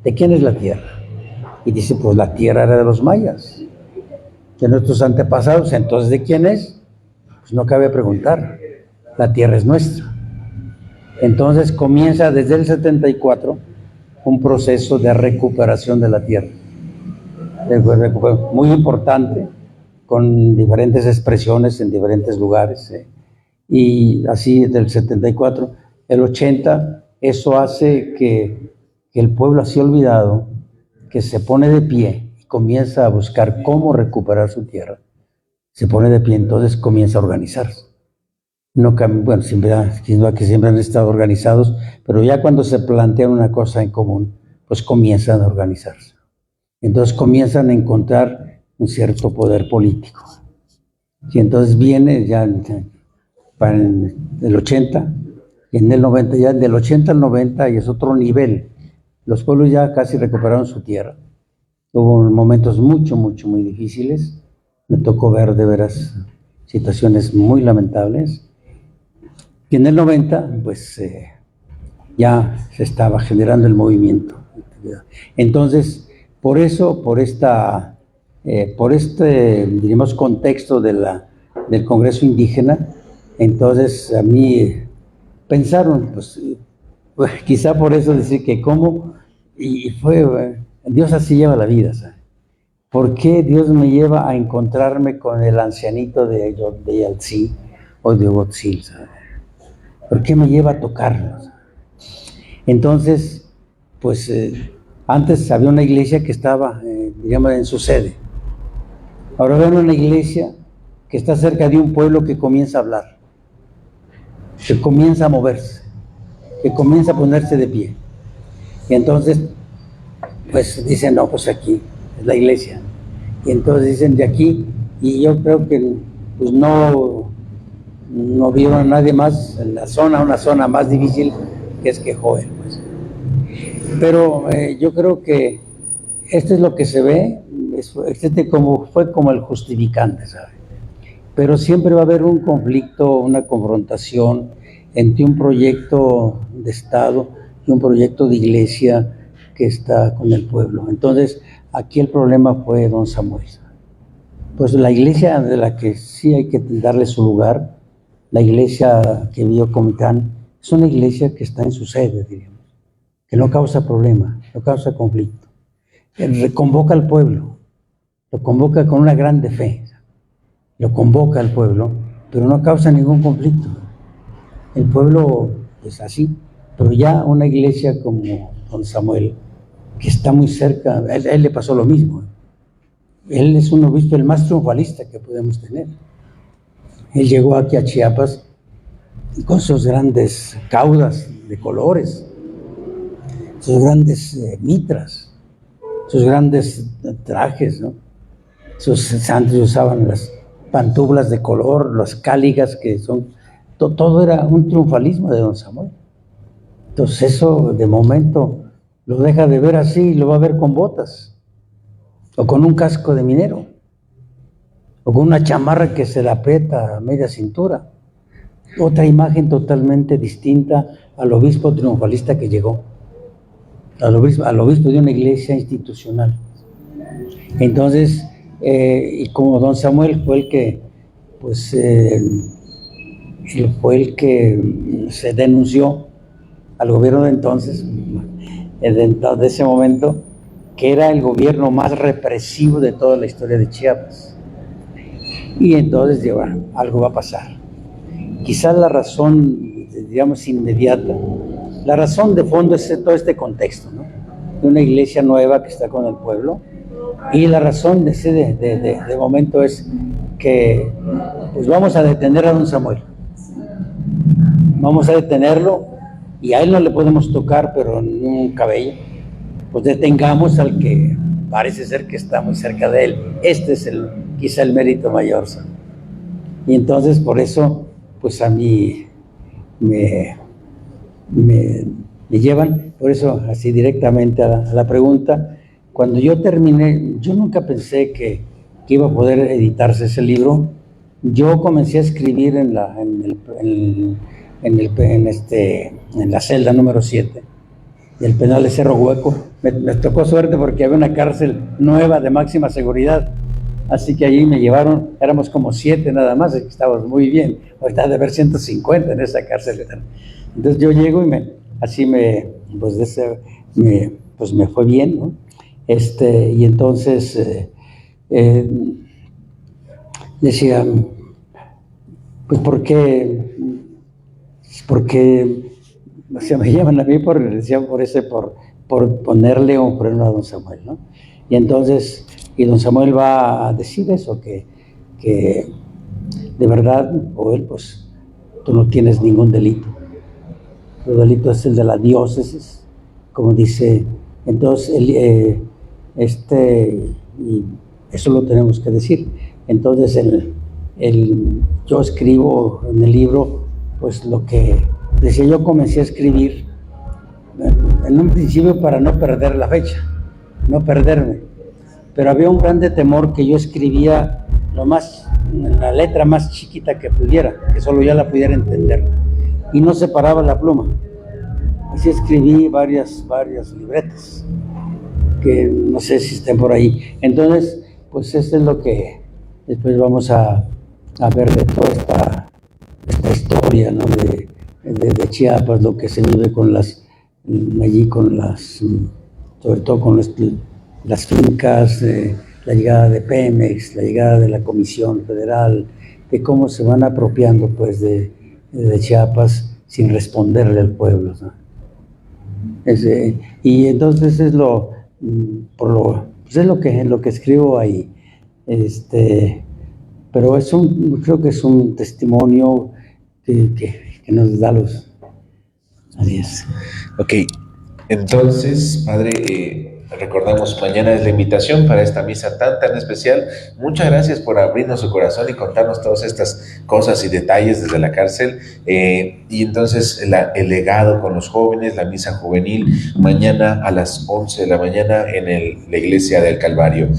¿De quién es la tierra? Y dice, pues la tierra era de los mayas, de nuestros antepasados. Entonces, ¿de quién es? Pues no cabe preguntar. La tierra es nuestra. Entonces comienza desde el 74 un proceso de recuperación de la tierra. Muy importante, con diferentes expresiones en diferentes lugares. Y así del 74, el 80, eso hace que el pueblo así olvidado, que se pone de pie y comienza a buscar cómo recuperar su tierra, se pone de pie, entonces comienza a organizarse. No, bueno, siempre han estado organizados, pero ya cuando se plantea una cosa en común, pues comienzan a organizarse. Entonces comienzan a encontrar un cierto poder político. Y entonces viene ya para el 80, y en el 90, ya del 80 al 90 y es otro nivel. Los pueblos ya casi recuperaron su tierra. Hubo momentos muy difíciles. Me tocó ver de veras situaciones muy lamentables. Y en el 90, pues ya se estaba generando el movimiento. Entonces, por eso, por este, diríamos, contexto del Congreso Indígena, entonces a mí pensaron, pues quizá por eso decir que cómo, y fue, Dios así lleva la vida, ¿sabes? ¿Por qué Dios me lleva a encontrarme con el ancianito de Yaltzi o de Ogotzil, ¿sabes? ¿Por qué me lleva a tocarlos? Entonces, pues antes había una iglesia que estaba, digamos, en su sede. Ahora ven una iglesia que está cerca de un pueblo que comienza a hablar, que comienza a moverse, que comienza a ponerse de pie. Y entonces, pues dicen, no, pues aquí es la iglesia. Y entonces dicen de aquí, y yo creo que pues no vieron a nadie más en la zona, una zona más difícil que es Quejoel, pues. Pero yo creo que esto es lo que se ve, fue como el justificante, ¿sabes? Pero siempre va a haber un conflicto, una confrontación entre un proyecto de Estado y un proyecto de iglesia que está con el pueblo. Entonces, aquí el problema fue don Samuel. Pues la iglesia de la que sí hay que darle su lugar, la iglesia que vio Comitán, es una iglesia que está en su sede, diríamos, que no causa problema, no causa conflicto. Reconvoca al pueblo, lo convoca con una grande fe, lo convoca al pueblo, pero no causa ningún conflicto. El pueblo es así, pero ya una iglesia como don Samuel, que está muy cerca, a él le pasó lo mismo. Él es un obispo el más triunfalista que podemos tener. Él llegó aquí a Chiapas con sus grandes caudas de colores, sus grandes mitras, sus grandes trajes, ¿no? Sus santos usaban las pantuflas de color, las cáligas que son, todo era un triunfalismo de don Samuel. Entonces eso de momento lo deja de ver así y lo va a ver con botas, o con un casco de minero, o con una chamarra que se la aprieta a media cintura. Otra imagen totalmente distinta al obispo triunfalista que llegó, al obispo de una iglesia institucional. Entonces, y como don Samuel fue el que, pues, fue el que se denunció al gobierno de entonces, de ese momento, que era el gobierno más represivo de toda la historia de Chiapas. Y entonces, bueno, algo va a pasar. Quizás la razón, digamos, inmediata, la razón de fondo es todo este contexto, ¿no? De una iglesia nueva que está con el pueblo, y la razón de momento es que pues vamos a detener a don Samuel, vamos a detenerlo, y a él no le podemos tocar, pero en un cabello, pues detengamos al que parece ser que está muy cerca de él. Este es quizá el mérito mayor, ¿sabes? Y entonces por eso, pues a mí me llevan, por eso así directamente a la pregunta. Cuando yo terminé, yo nunca pensé que iba a poder editarse ese libro. Yo comencé a escribir en la celda número 7 del penal de Cerro Hueco. Me tocó suerte porque había una cárcel nueva de máxima seguridad, así que allí me llevaron, éramos como 7 nada más, estábamos muy bien. Ahorita de haber 150 en esa cárcel. Entonces yo llego y me fue bien, ¿no? Y entonces decía, pues ¿por qué, o sea, me llaman a mí por ponerle un freno a don Samuel, ¿no? Y entonces, don Samuel va a decir eso, que de verdad, Joel, pues tú no tienes ningún delito. El delito es el de la diócesis, como dice. Entonces, y eso lo tenemos que decir. Entonces, yo escribo en el libro, pues lo que decía, yo comencé a escribir en un principio para no perder la fecha, no perderme, pero había un grande temor que yo escribía la letra más chiquita que pudiera, que solo ya la pudiera entender, y no separaba la pluma. Así escribí varias libretas que no sé si estén por ahí. Entonces, pues esto es lo que después vamos a ver de toda esta historia, ¿no? de Chiapas, lo que se vive sobre todo con las fincas, la llegada de Pemex, la llegada de la Comisión Federal, de cómo se van apropiando pues de Chiapas sin responderle al pueblo, ¿no? Y entonces es lo que escribo ahí, pero creo que es un testimonio que nos da luz. Así es. Ok, entonces, padre, recordamos, mañana es la invitación para esta misa tan especial. Muchas gracias por abrirnos su corazón y contarnos todas estas cosas y detalles desde la cárcel. Y entonces el legado con los jóvenes, la misa juvenil, mañana a las 11 de la mañana en la iglesia del Calvario.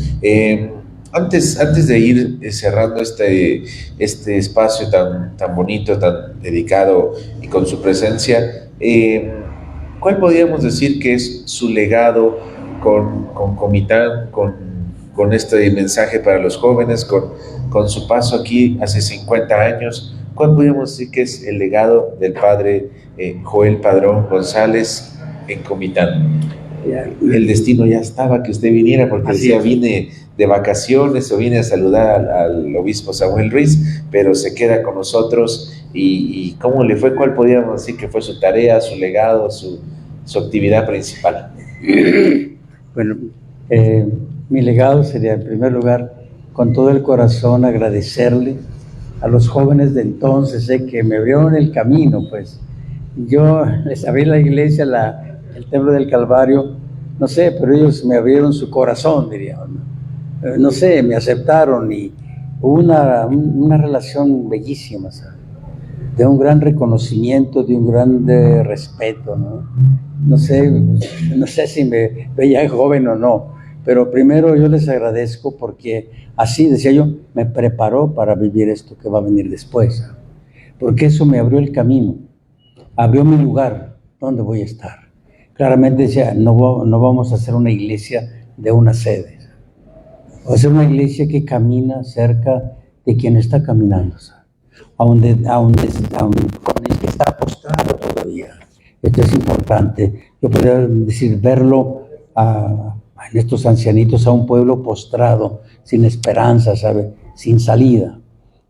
Antes de ir cerrando este espacio tan bonito, tan dedicado y con su presencia, ¿cuál podríamos decir que es su legado con Comitán, con este mensaje para los jóvenes, con su paso aquí hace 50 años? ¿Cuál podríamos decir que es el legado del padre Joel Padrón González en Comitán? El destino ya estaba que usted viniera, porque decía, vine de vacaciones o vine a saludar al obispo Samuel Ruiz, pero se queda con nosotros. ¿Y cómo le fue? ¿Cuál podríamos decir que fue su tarea, su legado, su actividad principal? Bueno, mi legado sería, en primer lugar, con todo el corazón agradecerle a los jóvenes de entonces, que me abrieron el camino, pues. Yo les abrí la iglesia, el templo del Calvario, no sé, pero ellos me abrieron su corazón, diríamos, ¿no? No sé, me aceptaron y hubo una relación bellísima, ¿sabes? De un gran reconocimiento, de un gran respeto, ¿no? No sé si me veían joven o no, pero primero yo les agradezco porque así, decía yo, me preparó para vivir esto que va a venir después, ¿sabes? Porque eso me abrió el camino, abrió mi lugar, ¿dónde voy a estar? Claramente decía, no vamos a hacer una iglesia de una sede, va a ser una iglesia que camina cerca de quien está caminando, ¿sabes? Con el que está postrado todavía. Esto es importante. Yo podría decir, verlo en estos ancianitos, a un pueblo postrado, sin esperanza, ¿sabe? Sin salida.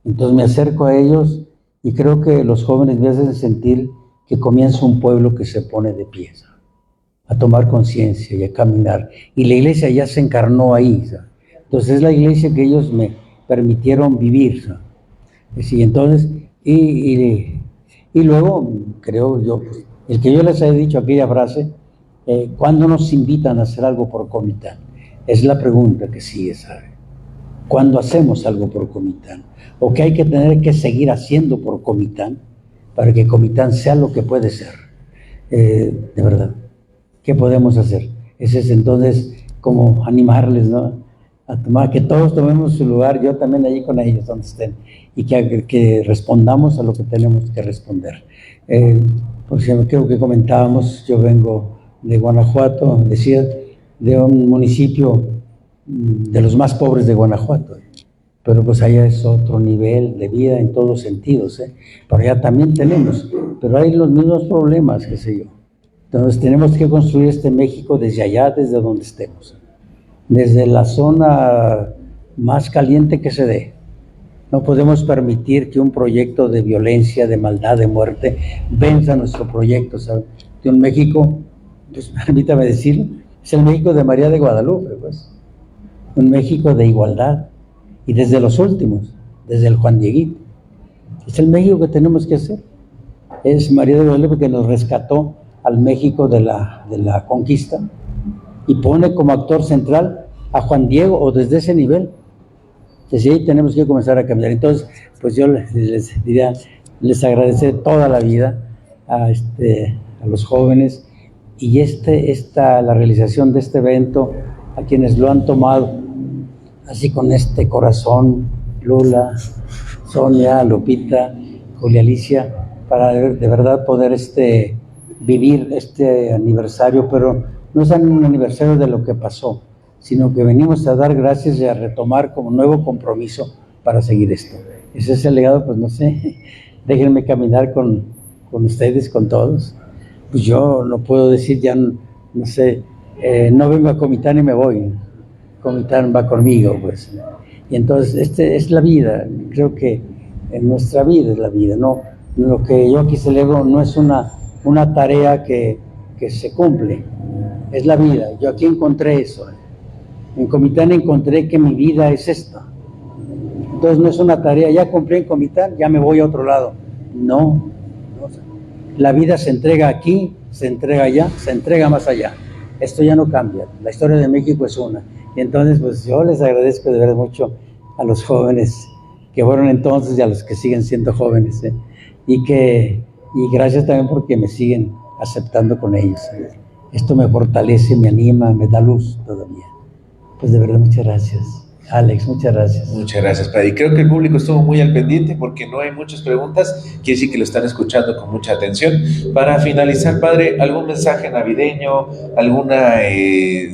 Entonces me acerco a ellos y creo que los jóvenes me hacen sentir que comienza un pueblo que se pone de pie, ¿sabe? A tomar conciencia y a caminar. Y la iglesia ya se encarnó ahí, ¿sabe? Entonces es la iglesia que ellos me permitieron vivir, ¿sabe? Sí, entonces, y luego, creo yo, el que yo les he dicho aquella frase, cuando nos invitan a hacer algo por Comitán. Es la pregunta que sigue, ¿sabe? ¿Cuándo hacemos algo por Comitán? ¿O qué hay que tener que seguir haciendo por Comitán para que Comitán sea lo que puede ser? De verdad, ¿qué podemos hacer? Ese es entonces como animarles, ¿no? A tomar, que todos tomemos su lugar, yo también allí con ellos donde estén, y que respondamos a lo que tenemos que responder. Por ejemplo, creo que comentábamos, yo vengo de Guanajuato, decía, de un municipio de los más pobres de Guanajuato, pero pues allá es otro nivel de vida en todos sentidos, pero allá también tenemos, pero hay los mismos problemas, qué sé yo. Entonces tenemos que construir este México desde allá, desde donde estemos, desde la zona más caliente que se dé. No podemos permitir que un proyecto de violencia, de maldad, de muerte, venza nuestro proyecto, ¿sabes? De un México, pues permítame decirlo, es el México de María de Guadalupe, pues. Un México de igualdad. Y desde los últimos, desde el Juan Dieguito. Es el México que tenemos que hacer. Es María de Guadalupe que nos rescató al México de la conquista y pone como actor central a Juan Diego, o desde ese nivel. Desde ahí tenemos que comenzar a cambiar. Entonces, pues yo les diría, les agradeceré toda la vida a los jóvenes y la realización de este evento, a quienes lo han tomado así con este corazón, Lula, Sonia, Lupita, Julia Alicia, para de verdad poder vivir este aniversario, pero no es un aniversario de lo que pasó, sino que venimos a dar gracias y a retomar como nuevo compromiso para seguir esto. Ese es el legado, pues no sé, déjenme caminar con ustedes, con todos. Pues yo no puedo decir ya, no sé, no vengo a Comitán y me voy. Comitán va conmigo, pues. Y entonces, es la vida. Creo que en nuestra vida es la vida, ¿no? Lo que yo aquí celebro no es una tarea que se cumple, es la vida. Yo aquí encontré eso. En Comitán encontré que mi vida es esto. Entonces no es una tarea, ya cumplí en Comitán, ya me voy a otro lado. No. La vida se entrega aquí, se entrega allá, se entrega más allá. Esto ya no cambia. La historia de México es una. Y entonces, pues yo les agradezco de verdad mucho a los jóvenes que fueron entonces y a los que siguen siendo jóvenes. Y gracias también porque me siguen aceptando con ellos. Esto me fortalece, me anima, me da luz todavía. Pues de verdad, muchas gracias. Alex, muchas gracias. Muchas gracias, padre. Y creo que el público estuvo muy al pendiente porque no hay muchas preguntas. Quiere decir que lo están escuchando con mucha atención. Para finalizar, padre, ¿algún mensaje navideño, alguna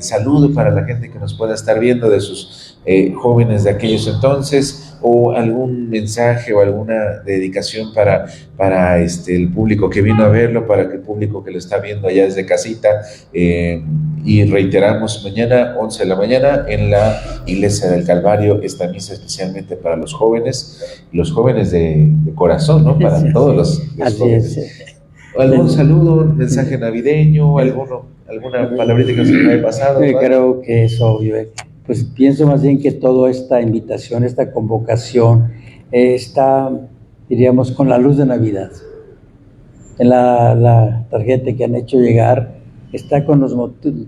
saludo para la gente que nos pueda estar viendo de sus jóvenes de aquellos entonces? ¿O algún mensaje o alguna dedicación para el público que vino a verlo, para el público que lo está viendo allá desde casita? Y reiteramos, mañana 11 de la mañana en la Iglesia del Calvario, esta misa especialmente para los jóvenes de corazón, ¿no? Para todos los jóvenes. ¿Algún saludo, un mensaje navideño, alguna palabrita que se me haya pasado? Creo que es obvio. Pues pienso más bien que toda esta invitación, esta convocación, está, diríamos, con la luz de Navidad. En la tarjeta que han hecho llegar está con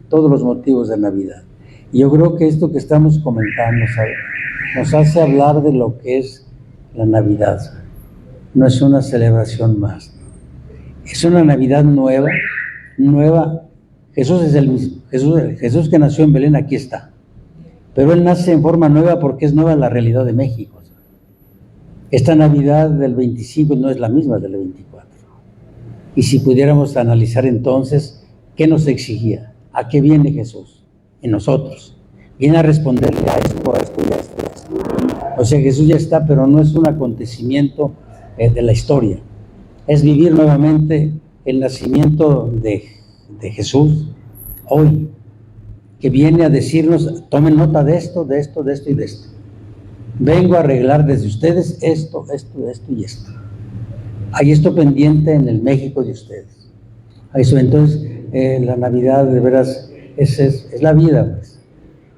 todos los motivos de Navidad. Y yo creo que esto que estamos comentando, ¿sabe?, nos hace hablar de lo que es la Navidad. No es una celebración más. Es una Navidad nueva. Jesús es el mismo. Jesús que nació en Belén, aquí está. Pero Él nace en forma nueva porque es nueva la realidad de México. Esta Navidad del 25 no es la misma de la 24. Y si pudiéramos analizar entonces, ¿qué nos exigía? ¿A qué viene Jesús? En nosotros. Viene a responderle a esto, y a esto. O sea, Jesús ya está, pero no es un acontecimiento de la historia. Es vivir nuevamente el nacimiento de Jesús hoy, que viene a decirnos, tomen nota de esto y de esto. Vengo a arreglar desde ustedes esto y esto. Hay esto pendiente en el México de ustedes. Eso, entonces, la Navidad, de veras, es la vida, pues.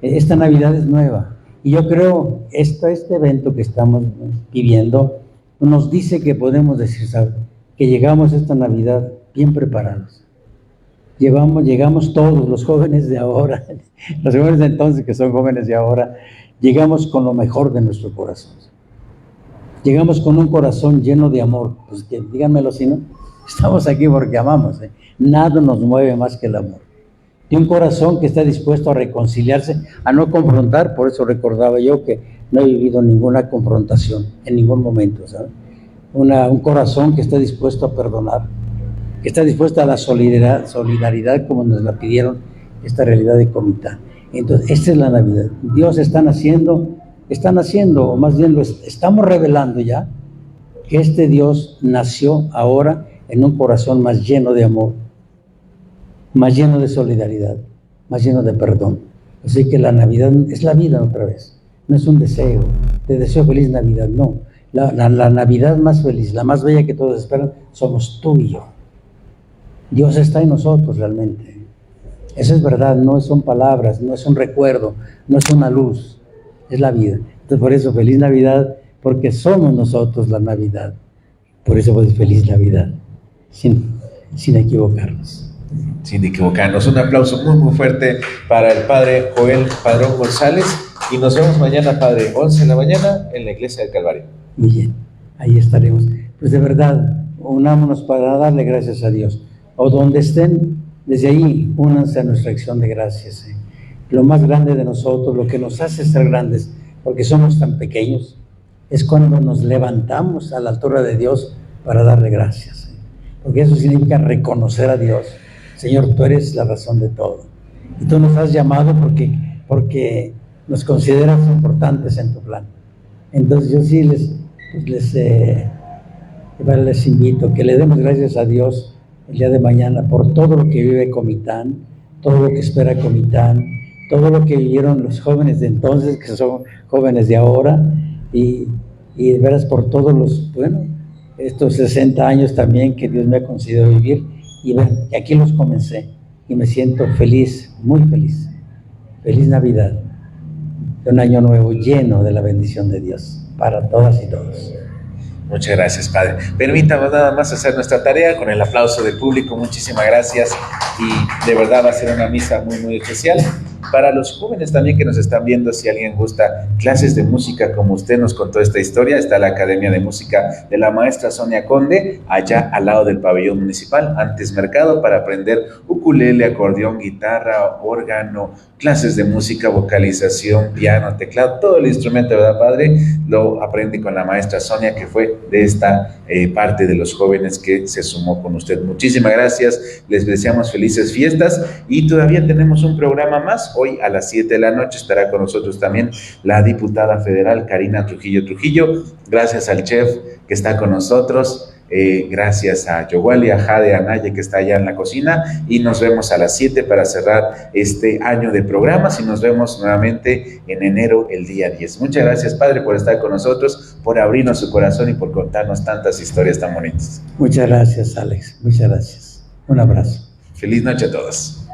Esta Navidad es nueva. Y yo creo, este evento que estamos viviendo, nos dice que podemos decir, ¿sabe?, que llegamos a esta Navidad bien preparados. llegamos todos, los jóvenes de ahora, los jóvenes de entonces que son jóvenes de ahora, llegamos con lo mejor de nuestro corazón. Llegamos con un corazón lleno de amor. Pues que díganmelo si no, estamos aquí porque amamos. Nada nos mueve más que el amor. Y un corazón que está dispuesto a reconciliarse, a no confrontar. Por eso recordaba yo que no he vivido ninguna confrontación en ningún momento, ¿sabes? Un corazón que está dispuesto a perdonar, que está dispuesto a la solidaridad como nos la pidieron esta realidad de Comitán. Entonces, esta es la Navidad. Dios está naciendo, o más bien lo estamos revelando ya, que este Dios nació ahora en un corazón más lleno de amor, más lleno de solidaridad, más lleno de perdón. Así que la Navidad es la vida otra vez, no es un deseo, te deseo feliz Navidad, no. La Navidad más feliz, la más bella que todos esperan, somos tú y yo. Dios está en nosotros realmente. Eso es verdad, no son palabras, no es un recuerdo, no es una luz, es la vida. Entonces por eso feliz Navidad, porque somos nosotros la Navidad. Por eso pues, feliz Navidad, sin equivocarnos. Sin equivocarnos. Un aplauso muy fuerte para el Padre Joel Padrón González y nos vemos mañana, Padre, 11 de la mañana en la Iglesia del Calvario. Muy bien, ahí estaremos. Pues de verdad, unámonos para darle gracias a Dios. O donde estén, desde ahí, únanse a nuestra acción de gracias. Lo más grande de nosotros, lo que nos hace ser grandes, porque somos tan pequeños, es cuando nos levantamos a la altura de Dios para darle gracias. Porque eso significa reconocer a Dios. Señor, tú eres la razón de todo. Y tú nos has llamado porque nos consideras importantes en tu plan. Entonces yo sí les invito que le demos gracias a Dios el día de mañana por todo lo que vive Comitán, todo lo que espera Comitán, todo lo que vivieron los jóvenes de entonces, que son jóvenes de ahora, y de veras por todos estos 60 años también que Dios me ha concedido vivir, y ven, aquí los comencé, y me siento feliz, muy feliz. Feliz Navidad, de un año nuevo lleno de la bendición de Dios, para todas y todos. Muchas gracias, Padre. Permítanos nada más hacer nuestra tarea con el aplauso del público. Muchísimas gracias y de verdad va a ser una misa muy especial. Para los jóvenes también que nos están viendo, si alguien gusta clases de música como usted nos contó esta historia, está la Academia de Música de la maestra Sonia Conde, allá al lado del pabellón municipal, antes mercado, para aprender ukulele, acordeón, guitarra, órgano, clases de música, vocalización, piano, teclado, todo el instrumento, ¿verdad, Padre? Lo aprende con la maestra Sonia, que fue de esta parte de los jóvenes que se sumó con usted. Muchísimas gracias, les deseamos felices fiestas y todavía tenemos un programa más. Hoy a las 7 de la noche estará con nosotros también la diputada federal Karina Trujillo. Gracias al chef que está con nosotros. Gracias a Yowali, a Jade, a Naye que está allá en la cocina y nos vemos a las 7 para cerrar este año de programas y nos vemos nuevamente en enero el día 10. Muchas gracias, Padre, por estar con nosotros, por abrirnos su corazón y por contarnos tantas historias tan bonitas. Muchas gracias, Alex, muchas gracias. Un abrazo. Feliz noche a todos.